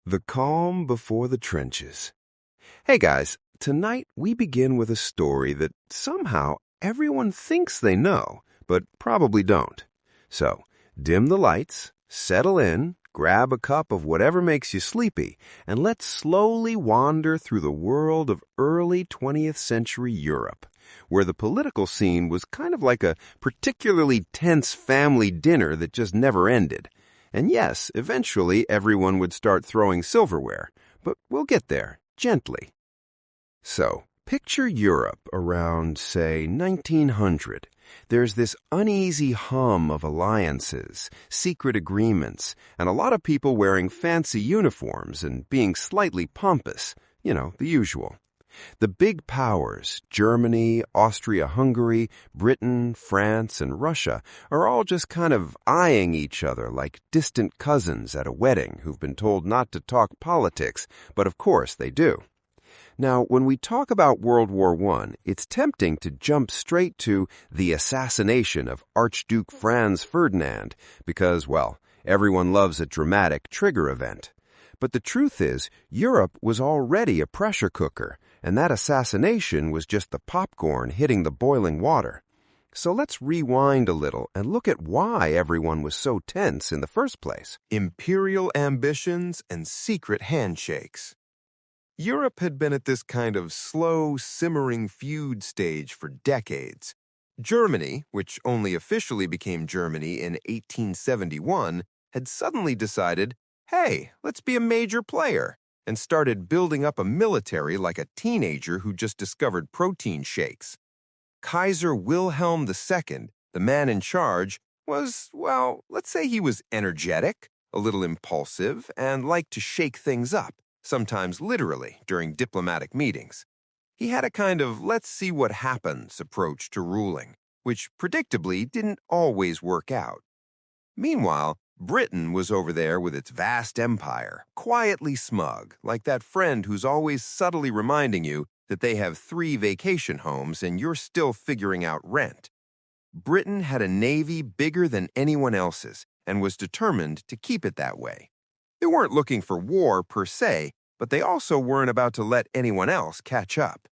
The calm before the trenches. Hey guys, tonight we begin with a story that somehow everyone thinks they know, but probably don't. So, dim the lights, settle in, grab a cup of whatever makes you sleepy, and let's slowly wander through the world of early 20th century Europe, where the political scene was kind of like a particularly tense family dinner that just never ended. And yes, eventually everyone would start throwing silverware, but we'll get there, gently. So, picture Europe around, say, 1900. There's this uneasy hum of alliances, secret agreements, and a lot of people wearing fancy uniforms and being slightly pompous, the usual. The big powers, Germany, Austria-Hungary, Britain, France, and Russia, are all just kind of eyeing each other like distant cousins at a wedding who've been told not to talk politics, but of course they do. Now, when we talk about World War I, it's tempting to jump straight to the assassination of Archduke Franz Ferdinand because, well, everyone loves a dramatic trigger event. But the truth is, Europe was already a pressure cooker, and that assassination was just the popcorn hitting the boiling water. So let's rewind a little and look at why everyone was so tense in the first place. Imperial ambitions and secret handshakes. Europe had been at this kind of slow, simmering feud stage for decades. Germany, which only officially became Germany in 1871, had suddenly decided, hey, let's be a major player, and started building up a military like a teenager who just discovered protein shakes. Kaiser Wilhelm II, the man in charge, was, well, let's say he was energetic, a little impulsive, and liked to shake things up, sometimes literally during diplomatic meetings. He had a kind of let's see what happens approach to ruling, which predictably didn't always work out. Meanwhile, Britain was over there with its vast empire, quietly smug, like that friend who's always subtly reminding you that they have 3 vacation homes and you're still figuring out rent. Britain had a navy bigger than anyone else's and was determined to keep it that way. They weren't looking for war per se, but they also weren't about to let anyone else catch up.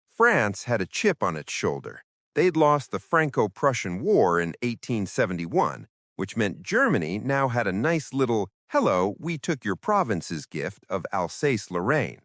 France had a chip on its shoulder. They'd lost the Franco-Prussian War in 1871, which meant Germany now had a nice little, hello, we took your provinces gift of Alsace-Lorraine.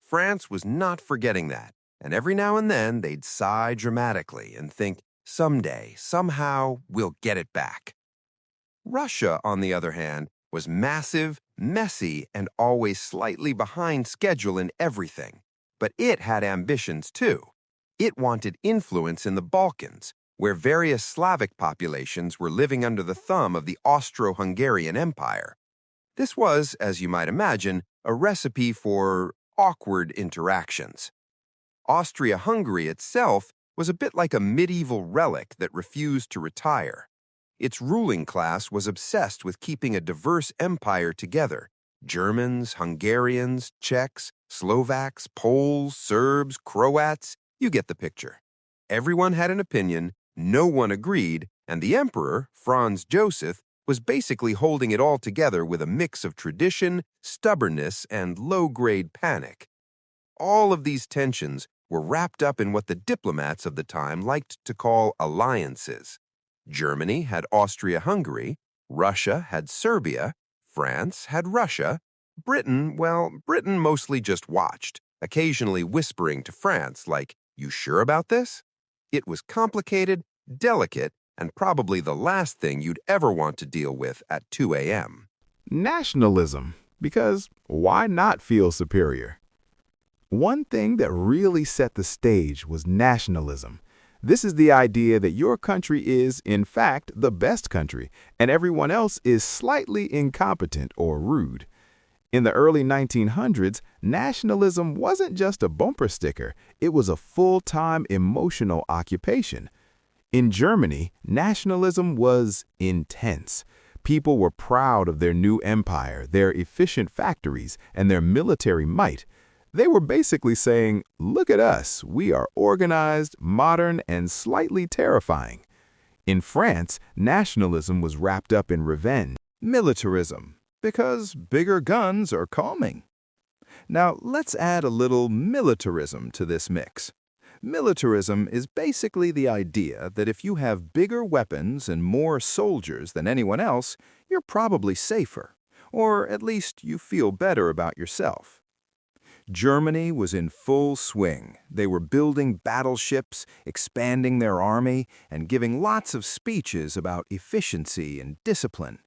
France was not forgetting that, and every now and then they'd sigh dramatically and think, someday, somehow, we'll get it back. Russia, on the other hand, was massive, messy, and always slightly behind schedule in everything. But it had ambitions too. It wanted influence in the Balkans, where various Slavic populations were living under the thumb of the Austro-Hungarian Empire. This was, as you might imagine, a recipe for awkward interactions. Austria-Hungary itself was a bit like a medieval relic that refused to retire. Its ruling class was obsessed with keeping a diverse empire together. Germans, Hungarians, Czechs, Slovaks, Poles, Serbs, Croats, you get the picture. Everyone had an opinion, no one agreed, and the emperor, Franz Joseph, was basically holding it all together with a mix of tradition, stubbornness, and low-grade panic. All of these tensions were wrapped up in what the diplomats of the time liked to call alliances. Germany had Austria-Hungary, Russia had Serbia, France had Russia, Britain mostly just watched, occasionally whispering to France like, you sure about this? It was complicated, delicate, and probably the last thing you'd ever want to deal with at 2 a.m. Nationalism, because why not feel superior? One thing that really set the stage was nationalism. This is the idea that your country is, in fact, the best country, and everyone else is slightly incompetent or rude. In the early 1900s, nationalism wasn't just a bumper sticker, it was a full-time emotional occupation. In Germany, nationalism was intense. People were proud of their new empire, their efficient factories, and their military might. They were basically saying, look at us, we are organized, modern, and slightly terrifying. In France, nationalism was wrapped up in revenge, militarism, Because bigger guns are calming. Now, let's add a little militarism to this mix. Militarism is basically the idea that if you have bigger weapons and more soldiers than anyone else, you're probably safer, or at least you feel better about yourself. Germany was in full swing. They were building battleships, expanding their army, and giving lots of speeches about efficiency and discipline.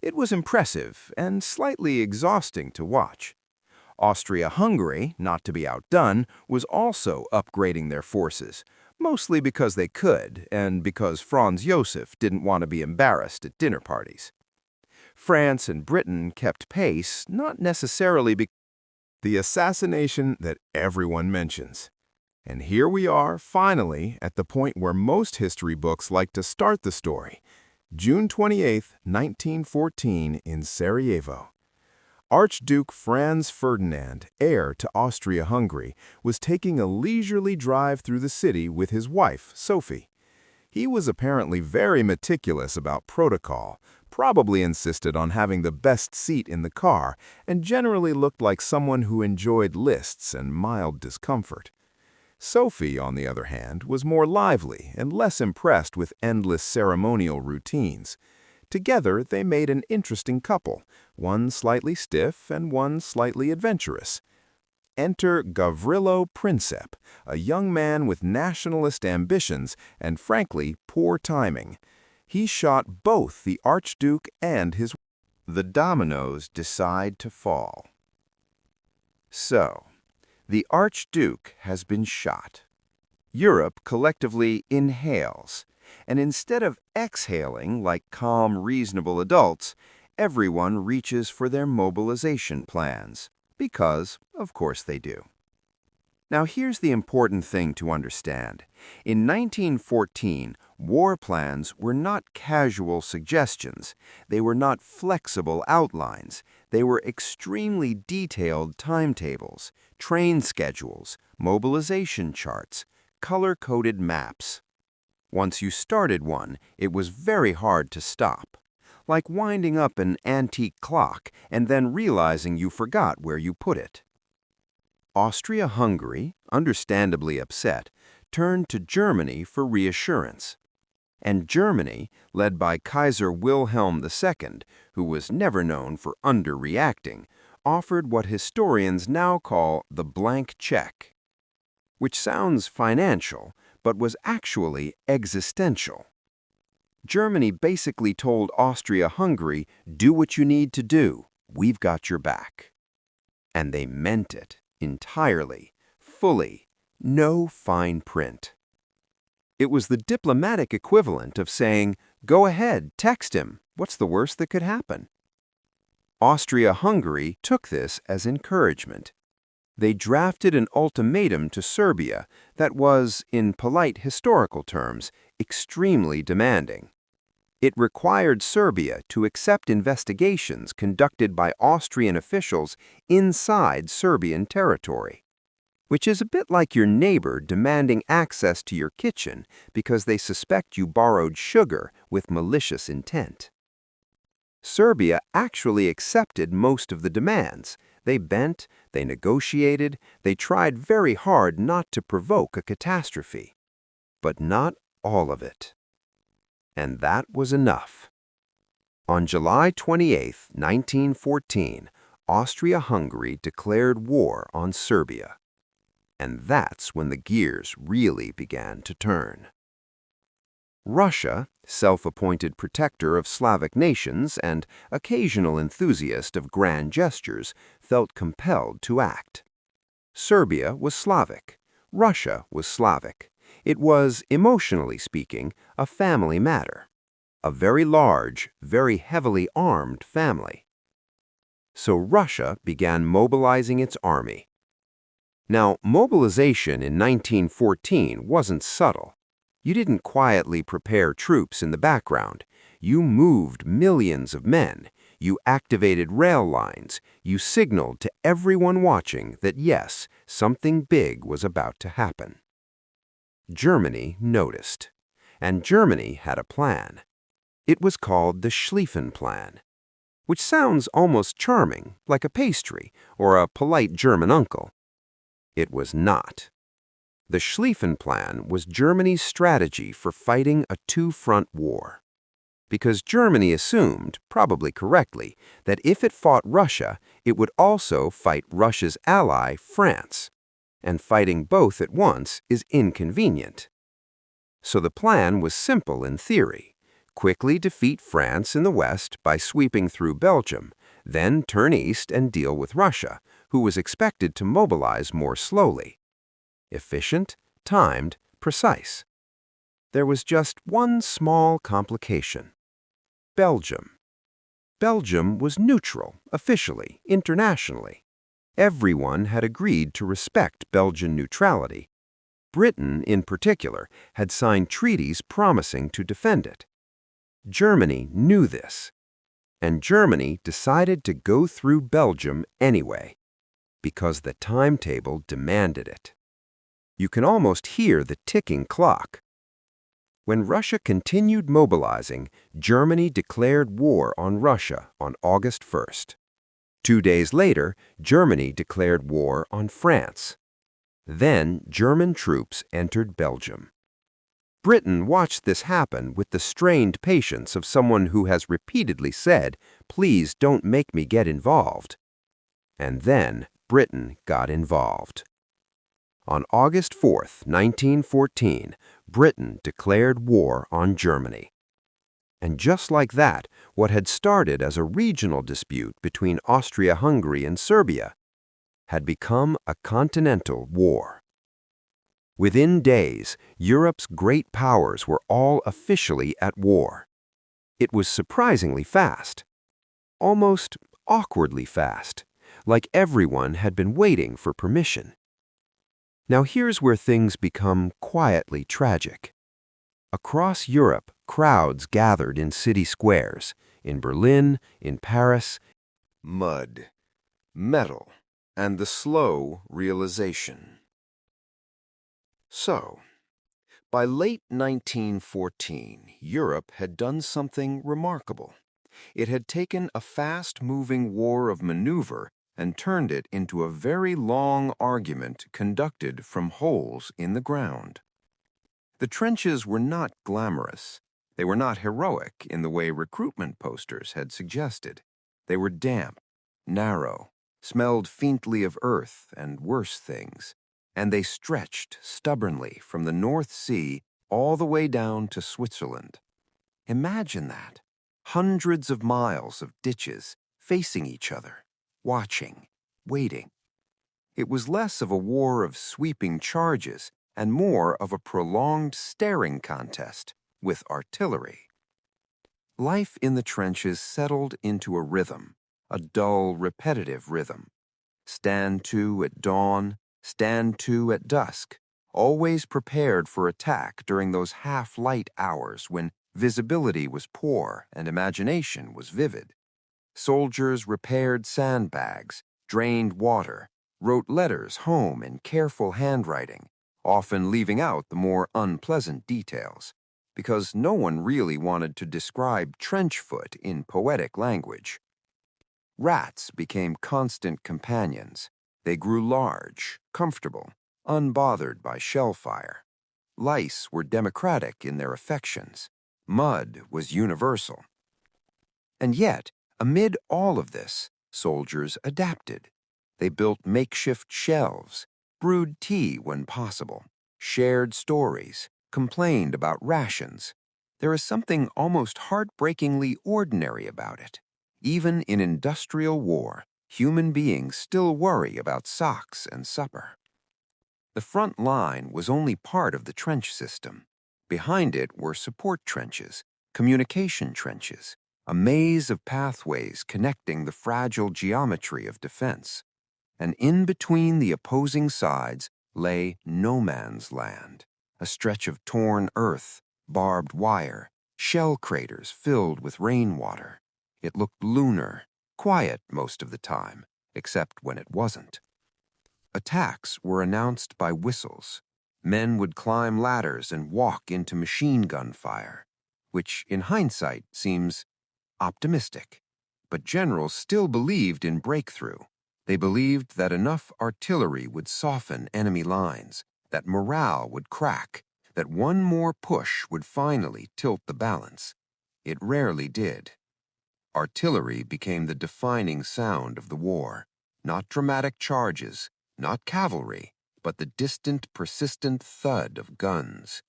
It was impressive and slightly exhausting to watch. Austria-Hungary, not to be outdone, was also upgrading their forces, mostly because they could and because Franz Josef didn't want to be embarrassed at dinner parties. France and Britain kept pace, not necessarily because the assassination that everyone mentions. And here we are, finally, at the point where most history books like to start the story. June 28, 1914, in Sarajevo. Archduke Franz Ferdinand, heir to Austria-Hungary, was taking a leisurely drive through the city with his wife, Sophie. He was apparently very meticulous about protocol, probably insisted on having the best seat in the car, and generally looked like someone who enjoyed lists and mild discomfort. Sophie, on the other hand, was more lively and less impressed with endless ceremonial routines. Together, they made an interesting couple, one slightly stiff and one slightly adventurous. Enter Gavrilo Princip, a young man with nationalist ambitions and, frankly, poor timing. He shot both the Archduke and his... The dominoes decide to fall. So, the Archduke has been shot. Europe collectively inhales, and instead of exhaling like calm, reasonable adults, everyone reaches for their mobilization plans, because, of course, they do. Now, here's the important thing to understand. In 1914, war plans were not casual suggestions. They were not flexible outlines. They were extremely detailed timetables, train schedules, mobilization charts, color-coded maps. Once you started one, it was very hard to stop. Like winding up an antique clock and then realizing you forgot where you put it. Austria-Hungary, understandably upset, turned to Germany for reassurance. And Germany, led by Kaiser Wilhelm II, who was never known for underreacting, offered what historians now call the blank check, which sounds financial, but was actually existential. Germany basically told Austria-Hungary, do what you need to do, we've got your back. And they meant it, entirely, fully, no fine print. It was the diplomatic equivalent of saying, go ahead, text him, what's the worst that could happen? Austria-Hungary took this as encouragement. They drafted an ultimatum to Serbia that was, in polite historical terms, extremely demanding. It required Serbia to accept investigations conducted by Austrian officials inside Serbian territory, which is a bit like your neighbor demanding access to your kitchen because they suspect you borrowed sugar with malicious intent. Serbia actually accepted most of the demands. They bent, they negotiated, they tried very hard not to provoke a catastrophe. But not all of it. And that was enough. On July 28, 1914, Austria-Hungary declared war on Serbia. And that's when the gears really began to turn. Russia, self-appointed protector of Slavic nations and occasional enthusiast of grand gestures, felt compelled to act. Serbia was Slavic. Russia was Slavic. It was, emotionally speaking, a family matter. A very large, very heavily armed family. So Russia began mobilizing its army. Now, mobilization in 1914 wasn't subtle. You didn't quietly prepare troops in the background. You moved millions of men. You activated rail lines. You signaled to everyone watching that yes, something big was about to happen. Germany noticed. And Germany had a plan. It was called the Schlieffen Plan. which sounds almost charming, like a pastry or a polite German uncle. It was not. The Schlieffen Plan was Germany's strategy for fighting a two-front war. Because Germany assumed, probably correctly, that if it fought Russia, it would also fight Russia's ally, France. And fighting both at once is inconvenient. So the plan was simple in theory. Quickly defeat France in the west by sweeping through Belgium, then turn east and deal with Russia, who was expected to mobilize more slowly. Efficient, timed, precise. There was just one small complication. Belgium. Belgium was neutral, officially, internationally. Everyone had agreed to respect Belgian neutrality. Britain, in particular, had signed treaties promising to defend it. Germany knew this, and Germany decided to go through Belgium anyway, because the timetable demanded it. You can almost hear the ticking clock. When Russia continued mobilizing, Germany declared war on Russia on August 1st. 2 days later, Germany declared war on France. Then German troops entered Belgium. Britain watched this happen with the strained patience of someone who has repeatedly said, "Please don't make me get involved." And then Britain got involved. On August 4th, 1914, Britain declared war on Germany. And just like that, what had started as a regional dispute between Austria-Hungary and Serbia had become a continental war. Within days, Europe's great powers were all officially at war. It was surprisingly fast, almost awkwardly fast, like everyone had been waiting for permission. Now here's where things become quietly tragic. Across Europe, crowds gathered in city squares, in Berlin, in Paris. Mud, metal, and the slow realization. So, by late 1914, Europe had done something remarkable. It had taken a fast-moving war of maneuver and turned it into a very long argument conducted from holes in the ground. The trenches were not glamorous. They were not heroic in the way recruitment posters had suggested. They were damp, narrow, smelled faintly of earth and worse things, and they stretched stubbornly from the North Sea all the way down to Switzerland. Imagine that. Hundreds of miles of ditches facing each other, watching, waiting. It was less of a war of sweeping charges and more of a prolonged staring contest with artillery. Life in the trenches settled into a rhythm, a dull, repetitive rhythm. Stand to at dawn, stand to at dusk, always prepared for attack during those half-light hours when visibility was poor and imagination was vivid. Soldiers repaired sandbags, drained water, wrote letters home in careful handwriting, often leaving out the more unpleasant details, because no one really wanted to describe trench foot in poetic language. Rats became constant companions. They grew large, comfortable, unbothered by shell fire. Lice were democratic in their affections. Mud was universal. And yet, amid all of this, soldiers adapted. They built makeshift shelves, brewed tea when possible, shared stories, complained about rations. There is something almost heartbreakingly ordinary about it. Even in industrial war, human beings still worry about socks and supper. The front line was only part of the trench system. Behind it were support trenches, communication trenches, a maze of pathways connecting the fragile geometry of defense. And in between the opposing sides lay no man's land, a stretch of torn earth, barbed wire, shell craters filled with rainwater. It looked lunar, quiet most of the time, except when it wasn't. Attacks were announced by whistles. Men would climb ladders and walk into machine gun fire, which in hindsight seems optimistic. but generals still believed in breakthrough. They believed that enough artillery would soften enemy lines, that morale would crack, that one more push would finally tilt the balance. It rarely did. Artillery became the defining sound of the war. Not dramatic charges, not cavalry, but the distant, persistent thud of guns.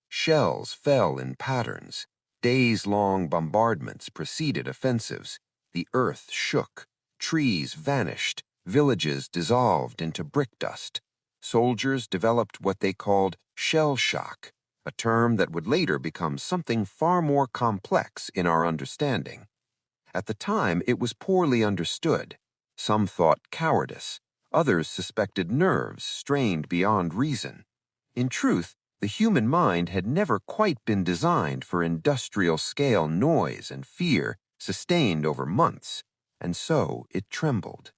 Shells fell in patterns. Days-long bombardments preceded offensives. The earth shook. Trees vanished. Villages dissolved into brick dust. Soldiers developed what they called shell shock, a term that would later become something far more complex in our understanding. At the time, it was poorly understood. Some thought cowardice. Others suspected nerves strained beyond reason. In truth, the human mind had never quite been designed for industrial-scale noise and fear sustained over months, and so it trembled.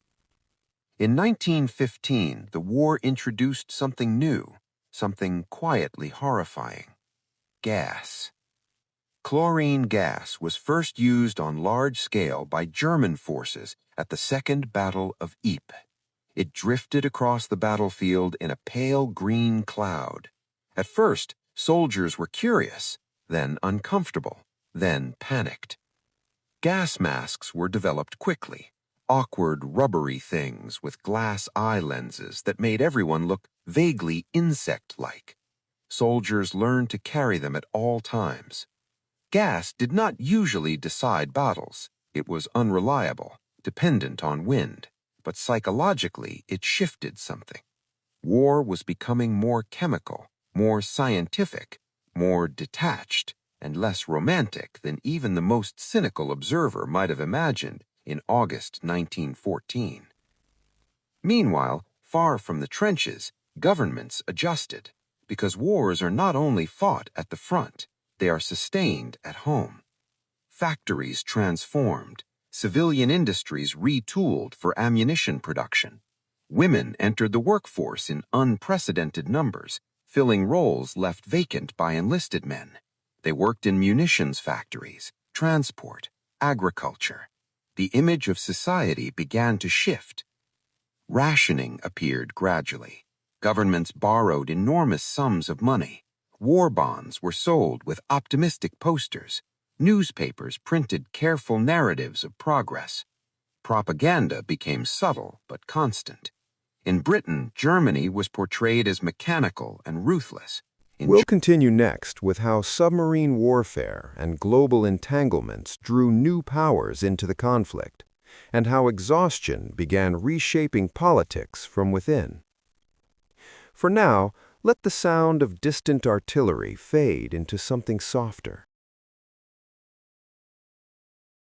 In 1915, the war introduced something new, something quietly horrifying: gas. Chlorine gas was first used on large scale by German forces at the Second Battle of Ypres. It drifted across the battlefield in a pale green cloud. At first, soldiers were curious, then uncomfortable, then panicked. Gas masks were developed quickly, awkward rubbery things with glass eye lenses that made everyone look vaguely insect-like. Soldiers learned to carry them at all times. Gas did not usually decide battles. It was unreliable, dependent on wind, but psychologically it shifted something. War was becoming more chemical, more scientific, more detached, and less romantic than even the most cynical observer might have imagined in August 1914. Meanwhile, far from the trenches, governments adjusted, because wars are not only fought at the front, they are sustained at home. Factories transformed, civilian industries retooled for ammunition production. Women entered the workforce in unprecedented numbers, filling roles left vacant by enlisted men. They worked in munitions factories, transport, agriculture. The image of society began to shift. Rationing appeared gradually. Governments borrowed enormous sums of money. War bonds were sold with optimistic posters. Newspapers printed careful narratives of progress. Propaganda became subtle but constant. In Britain, Germany was portrayed as mechanical and ruthless. We'll continue next with how submarine warfare and global entanglements drew new powers into the conflict, and how exhaustion began reshaping politics from within. For now, let the sound of distant artillery fade into something softer.